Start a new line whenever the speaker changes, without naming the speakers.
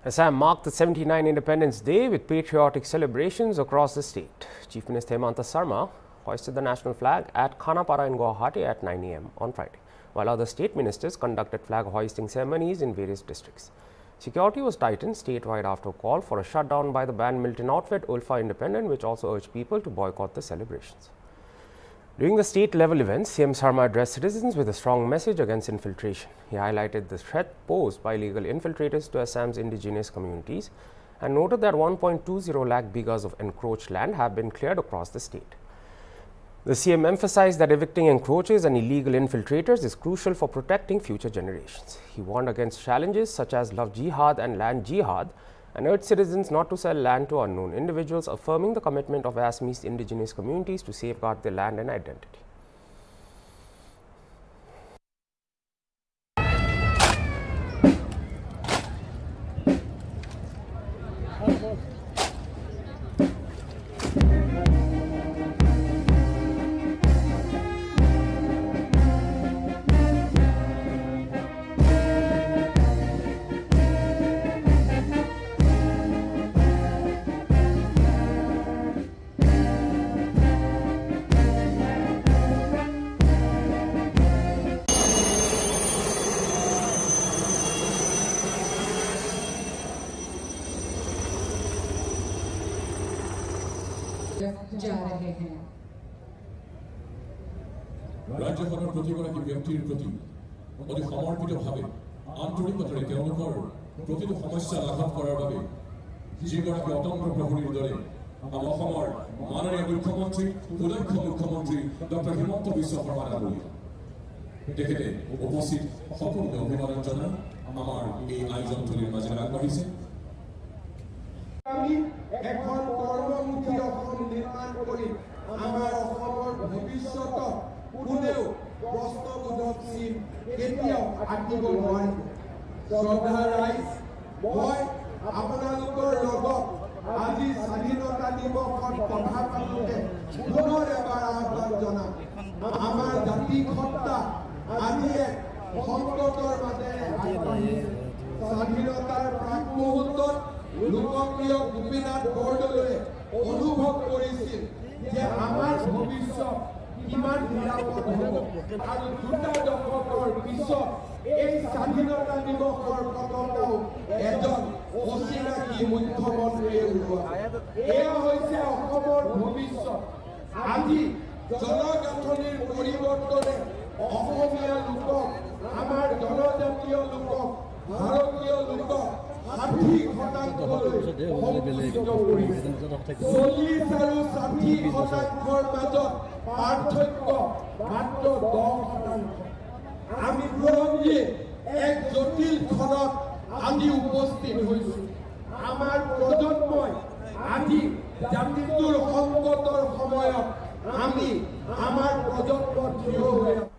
Assam marked the 79th Independence Day with patriotic celebrations across the state. Chief Minister Hemanta Sarma hoisted the national flag at Khanapara in Guwahati at 9 a.m. on Friday, while other state ministers conducted flag hoisting ceremonies in various districts. Security was tightened statewide after a call for a shutdown by the banned militant outfit Ulfa Independent, which also urged people to boycott the celebrations. During the state-level events, CM Sarma addressed citizens with a strong message against infiltration. He highlighted the threat posed by illegal infiltrators to Assam's indigenous communities and noted that 1.20 lakh bighas of encroached land have been cleared across the state. The CM emphasized that evicting encroachers and illegal infiltrators is crucial for protecting future generations. He warned against challenges such as love jihad and land jihad and urged citizens not to sell land to unknown individuals, affirming the commitment of Assamese indigenous communities to safeguard their land and identity.
राज्यखনৰ প্ৰতিগৰাকী ব্যক্তিৰ প্ৰতি অতি সমৰ্পিতভাৱে আন্তৰিকতাৰে তেওঁলোকৰ প্ৰতিটো সমস্যা লাঘৱ কৰাৰ বাবে যিগৰাকী অতন্ত্ৰ প্ৰহৰীৰ দৰে আমাৰ অসমৰ মাননীয় মুখ্যমন্ত্ৰী সুদক্ষ মুখ্যমন্ত্ৰী ডক্টৰ হিমন্ত বিশ্ব শৰ্মা ডাঙৰীয়া তেখেতে উপস্থিত সকলোকে অভিবাদন জনাই আমাৰ এই আয়োজনথলীৰ মাজেৰে আগবাঢ়িছে।
আমি এখন কৰ্মমুখী অসম নিৰ্মাণ কৰি আমাৰ অসমৰ ভৱিষ্যত কোনেও প্ৰশ্নবোধক চিন কেতিয়াও আঁকিব নোৱাৰিব। শ্ৰদ্ধা ৰাইজ, মই আপোনালোকৰ লগত আজি স্বাধীনতা দিৱসত কথা পাতোঁতে পুনৰ এবাৰ আহ্বান জনাম। আমাৰ জাতি সত্তা আজি এক সংকটৰ মাজেৰে আগবাঢ়িছে। স্বাধীনতাৰ প্ৰাক মুহূৰ্তত লোকপ্ৰিয় গোপীনাথ বৰদলৈয়ে অনুভৱ কৰিছিল যে আমাৰ ভৱিষ্যত কিমান নিৰাপদ হ'ব আৰু দুটা দশকৰ পিছত এই স্বাধীনতা দিৱসৰ পতাকাও এজন অচিনাকি মুখ্যমন্ত্ৰীয়ে উৰুৱাব। এয়া হৈছে অসমৰ ভৱিষ্যত। আজি জনগাঁথনিৰ পৰিৱৰ্তনে অসমীয়া লোকক, আমাৰ জনজাতীয় লোকক, ভাৰতীয় লোকক 60%লৈ সংকুচিত কৰিছে। 40 আৰু 60%ৰ মাজত পাৰ্থক্য মাত্ৰ 10%। আমি বুৰঞ্জীৰ এক জটিল ক্ষণত আজি উপস্থিত হৈছো। আমাৰ